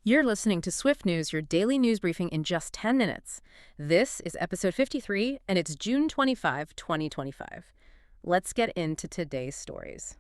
You're listening to Swift News, your daily news briefing in just 10 minutes. This is episode 53, and it's June 25, 2025. Let's get into today's stories.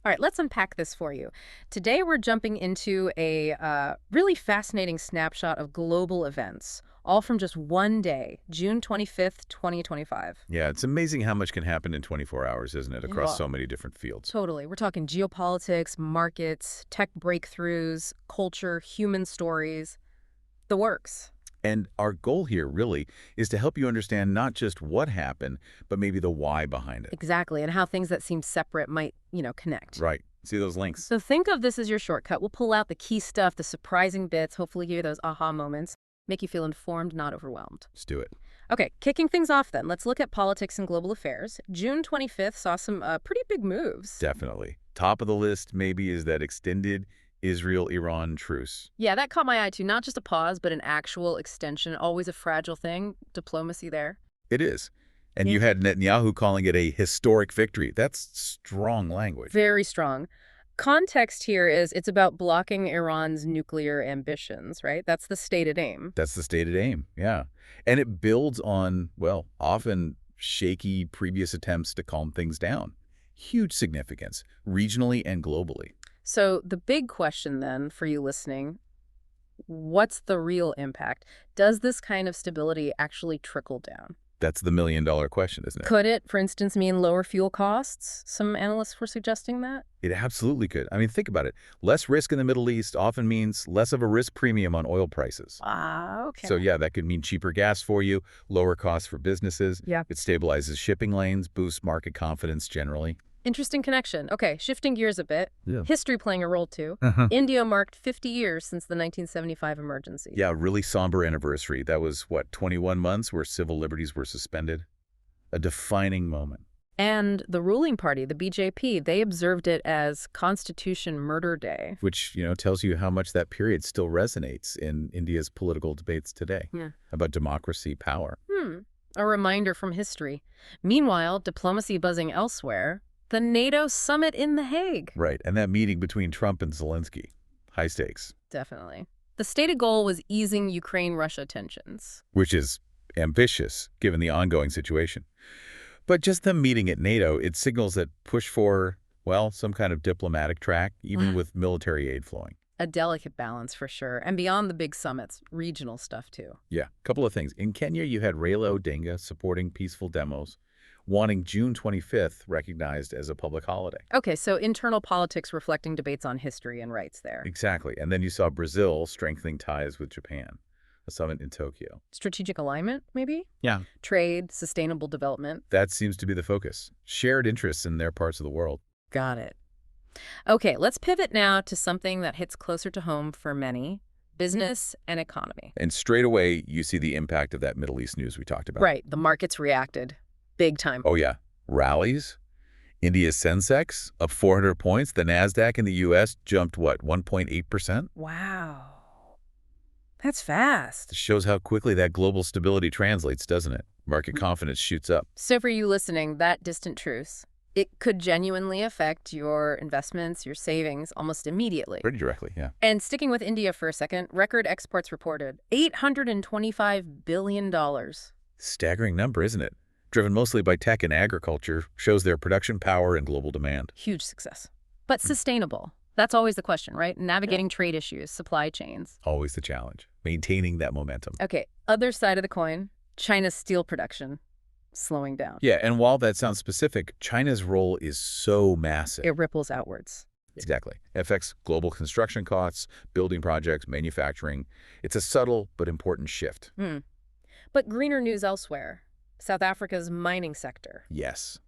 All right, let's unpack this for you. Today, we're jumping into a really fascinating snapshot of global events, all from just one day, June 25th, 2025. Yeah, it's amazing how much can happen in 24 hours, isn't it, across Well, so many different fields. totally. We're talking geopolitics, markets, tech breakthroughs, culture, human stories, the works. And our goal here really is to help you understand not just what happened, but maybe the why behind it. Exactly, and how things that seem separate might, connect. Right. See those links? So think of this as your shortcut. We'll pull out the key stuff, the surprising bits, hopefully give you those aha moments, make you feel informed, not overwhelmed. Let's do it. Okay, kicking things off then, let's look at politics and global affairs. June 25th saw some pretty big moves. Definitely. Top of the list maybe is that extended Israel-Iran truce. Yeah, that caught my eye too. Not just a pause, but an actual extension. Always a fragile thing. Diplomacy there. It is. And Yeah. you had Netanyahu calling it a historic victory. That's strong language. Very strong. Context here is it's about blocking Iran's nuclear ambitions, right? That's the stated aim. That's the stated aim, yeah. And it builds on, well, often shaky previous attempts to calm things down. Huge significance, regionally and globally. So the big question then for you listening, what's the real impact? Does this kind of stability actually trickle down? That's the million-dollar question, isn't it? Could it, for instance, mean lower fuel costs? Some analysts were suggesting that. It absolutely could. I mean, think about it. Less risk in the Middle East often means less of a risk premium on oil prices. Okay. So yeah, that could mean cheaper gas for you, lower costs for businesses. Yeah. It stabilizes shipping lanes, boosts market confidence generally. Interesting connection. Okay, shifting gears a bit. Yeah. History playing a role too. India marked 50 years since the 1975 emergency. Yeah, really somber anniversary. That was, what, 21 months where civil liberties were suspended? A defining moment. And the ruling party, the BJP, they observed it as Constitution Murder Day. Which, tells you how much that period still resonates in India's political debates today. Yeah. About democracy, power. A reminder from history. Meanwhile, diplomacy buzzing elsewhere. The NATO summit in The Hague. Right, and that meeting between Trump and Zelensky. High stakes. Definitely. The stated goal was easing Ukraine-Russia tensions. Which is ambitious, given the ongoing situation. But just them meeting at NATO, it signals that push for, well, some kind of diplomatic track, even with military aid flowing. A delicate balance for sure. And beyond the big summits, regional stuff too. Yeah, a couple of things. In Kenya, you had Raila Odinga supporting peaceful demos, wanting June 25th recognized as a public holiday. Okay, so internal politics reflecting debates on history and rights there. Exactly. And then you saw Brazil strengthening ties with Japan, a summit in Tokyo. Strategic alignment, maybe? Yeah. Trade, sustainable development. That seems to be the focus. Shared interests in their parts of the world. Got it. Okay, let's pivot now to something that hits closer to home for many, business and economy. And straight away, you see the impact of that Middle East news we talked about. Right, the markets reacted. Big time. Oh, yeah. Rallies. India's Sensex up 400 points. The NASDAQ in the U.S. jumped, what, 1.8%? Wow. That's fast. This shows how quickly that global stability translates, doesn't it? Market confidence shoots up. So for you listening, that distant truce, it could genuinely affect your investments, your savings almost immediately. Pretty directly, yeah. And sticking with India for a second, record exports reported $825 billion. Staggering number, isn't it? Driven mostly by tech and agriculture, shows their production power and global demand. Huge success. But sustainable. That's always the question, right? Navigating trade issues, supply chains. Always the challenge. Maintaining that momentum. Okay, other side of the coin, China's steel production slowing down. Yeah, and while that sounds specific, China's role is so massive. It ripples outwards. Exactly. Affects global construction costs, building projects, manufacturing. It's a subtle but important shift. But greener news elsewhere. South Africa's mining sector. Yes.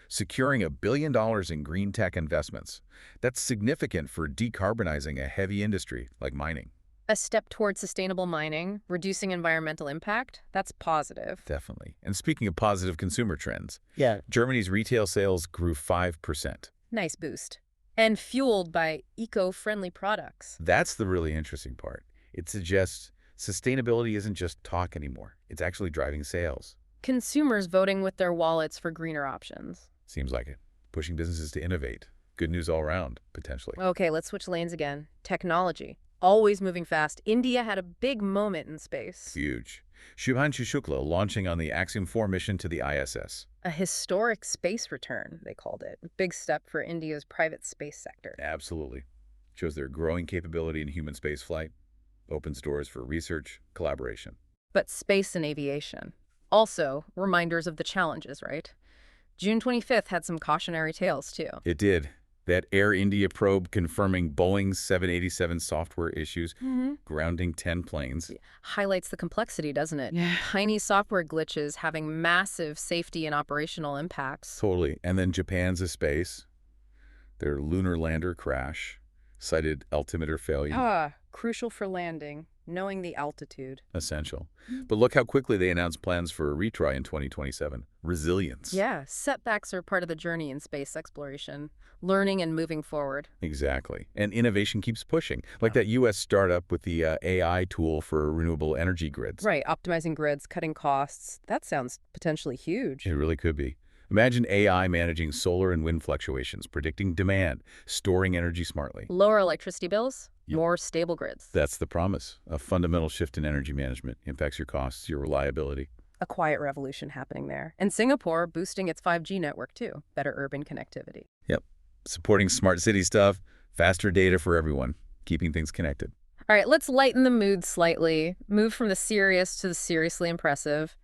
Securing $1 billion in green tech investments. That's significant for decarbonizing a heavy industry like mining. A step toward sustainable mining, reducing environmental impact. That's positive. Definitely. And speaking of positive consumer trends, Yeah. Germany's retail sales grew 5%. Nice boost. And fueled by eco-friendly products. That's the really interesting part. It suggests sustainability isn't just talk anymore. It's actually driving sales. Consumers voting with their wallets for greener options. Seems like it. Pushing businesses to innovate. Good news all around, potentially. Okay, let's switch lanes again. Technology. always moving fast. India had a big moment in space. Huge. Shubhanshu Shukla launching on the Axiom 4 mission to the ISS. A historic space return, they called it. A big step for India's private space sector. Absolutely. Shows their growing capability in human spaceflight. Opens doors for research, collaboration. But space and aviation. Also, reminders of the challenges, right? June 25th had some cautionary tales, too. It did. That Air India probe confirming Boeing's 787 software issues, grounding 10 planes. Highlights the complexity, doesn't it? Yeah. Tiny software glitches having massive safety and operational impacts. Totally. And then Japan's a space. Their lunar lander crash. Cited altimeter failure. Crucial for landing, knowing the altitude. Essential. But look how quickly they announced plans for a retry in 2027. Resilience. Yeah, setbacks are part of the journey in space exploration. Learning and moving forward. Exactly. And innovation keeps pushing. Like that U.S. startup with the AI tool for renewable energy grids. Right, optimizing grids, cutting costs. That sounds potentially huge. It really could be. Imagine AI managing solar and wind fluctuations, predicting demand, storing energy smartly. Lower electricity bills, Yep. more stable grids. That's the promise. A fundamental shift in energy management impacts your costs, your reliability. A quiet revolution happening there. And Singapore boosting its 5G network too. Better urban connectivity. Yep. Supporting smart city stuff, faster data for everyone, keeping things connected. All right, let's lighten the mood slightly. Move from the serious to the seriously impressive.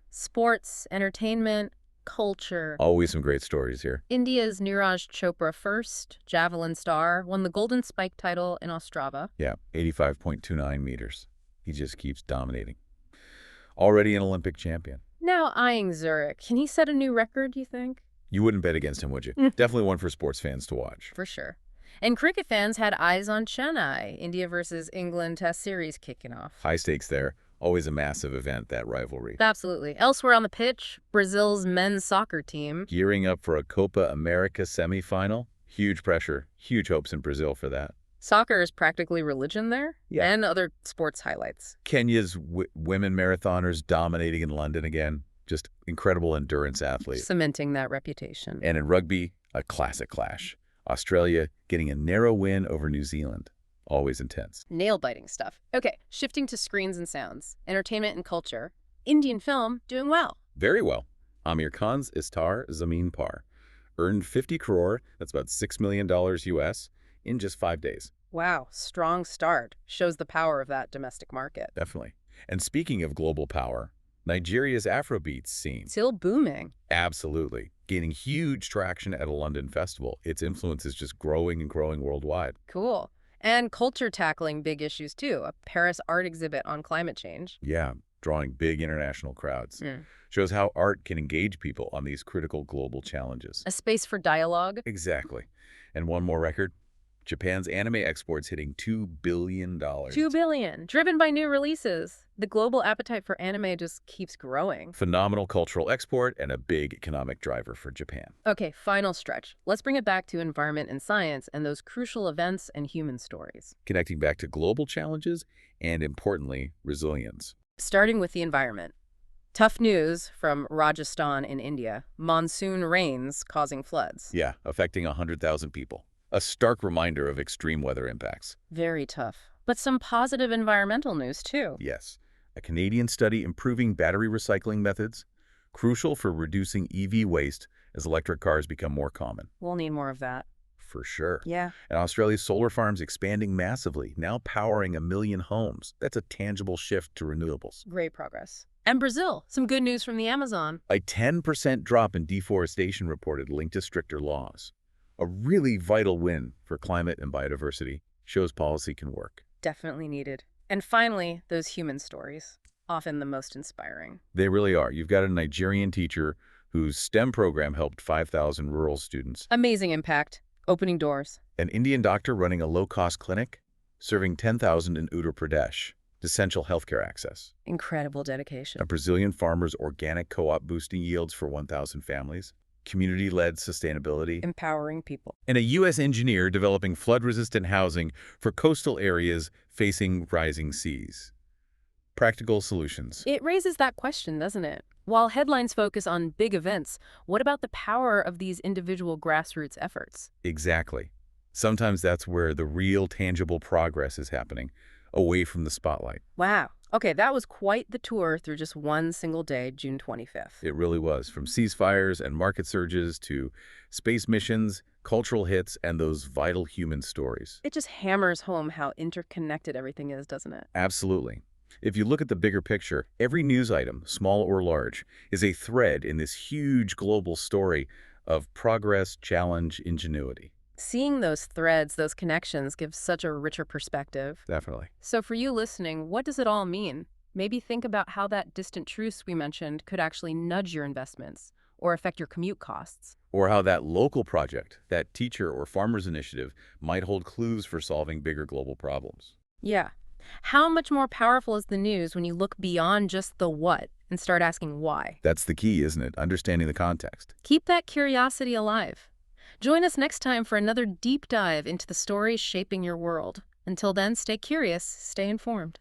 Sports, entertainment, culture. Always some great stories here. India's Neeraj Chopra first, javelin star, won the Golden Spike title in Ostrava. Yeah, 85.29 meters. He just keeps dominating. Already an Olympic champion. Now eyeing Zurich. Can he set a new record, you think? You wouldn't bet against him, would you? Definitely one for sports fans to watch. For sure. And cricket fans had eyes on Chennai, India versus England Test Series kicking off. High stakes there. Always a massive event, that rivalry. Absolutely. Elsewhere on the pitch, Brazil's men's soccer team. Gearing up for a Copa America semifinal. Huge pressure. Huge hopes in Brazil for that. Soccer is practically religion there. Yeah. And other sports highlights. Kenya's women marathoners dominating in London again. Just incredible endurance athletes. Cementing that reputation. And in rugby, a classic clash. Australia getting a narrow win over New Zealand. Always intense. Nail-biting stuff. Okay, shifting to screens and sounds. Entertainment and culture. Indian film doing well. Very well. Amir Khan's Istar Zameen Par earned 50 crore, that's about $6 million US, in just 5 days. Wow, strong start. Shows the power of that domestic market. Definitely. And speaking of global power, Nigeria's Afrobeats scene. Still booming. Absolutely. Gaining huge traction at a London festival. Its influence is just growing and growing worldwide. Cool. And culture tackling big issues too. A Paris art exhibit on climate change. Yeah, drawing big international crowds. Mm. Shows how art can engage people on these critical global challenges. A space for dialogue. Exactly. And one more record. Japan's anime exports hitting $2 billion. $2 billion. Driven by new releases. The global appetite for anime just keeps growing. Phenomenal cultural export and a big economic driver for Japan. Okay, final stretch. Let's bring it back to environment and science and those crucial events and human stories. Connecting back to global challenges and, importantly, resilience. Starting with the environment. Tough news from Rajasthan in India. Monsoon rains causing floods. Yeah, affecting 100,000 people. A stark reminder of extreme weather impacts. Very tough. But some positive environmental news, too. Yes. A Canadian study improving battery recycling methods, crucial for reducing EV waste as electric cars become more common. We'll need more of that. For sure. Yeah. And Australia's solar farms expanding massively, now powering 1 million homes. That's a tangible shift to renewables. Great progress. And Brazil. Some good news from the Amazon. A 10% drop in deforestation reported linked to stricter laws. A really vital win for climate and biodiversity. Shows policy can work. Definitely needed. And finally, those human stories. Often the most inspiring. They really are. You've got a Nigerian teacher whose STEM program helped 5,000 rural students. Amazing impact. Opening doors. An Indian doctor running a low-cost clinic, serving 10,000 in Uttar Pradesh. Essential healthcare access. Incredible dedication. A Brazilian farmer's organic co-op boosting yields for 1,000 families. Community-led sustainability. Empowering people. And a U.S. engineer developing flood-resistant housing for coastal areas facing rising seas. Practical solutions. It raises that question, doesn't it? While headlines focus on big events, what about the power of these individual grassroots efforts? Exactly. Sometimes that's where the real tangible progress is happening, away from the spotlight. Wow. Okay, that was quite the tour through just one single day, June 25th. It really was, from ceasefires and market surges to space missions, cultural hits, and those vital human stories. It just hammers home how interconnected everything is, doesn't it? Absolutely. If you look at the bigger picture, every news item, small or large, is a thread in this huge global story of progress, challenge, ingenuity. Seeing those threads, those connections, gives such a richer perspective. Definitely. So for you listening, what does it all mean? Maybe think about how that distant truce we mentioned could actually nudge your investments or affect your commute costs. Or how that local project, that teacher or farmer's initiative, might hold clues for solving bigger global problems. Yeah. How much more powerful is the news when you look beyond just the what and start asking why? That's the key, isn't it? Understanding the context. Keep that curiosity alive. Join us next time for another deep dive into the stories shaping your world. Until then, stay curious, stay informed.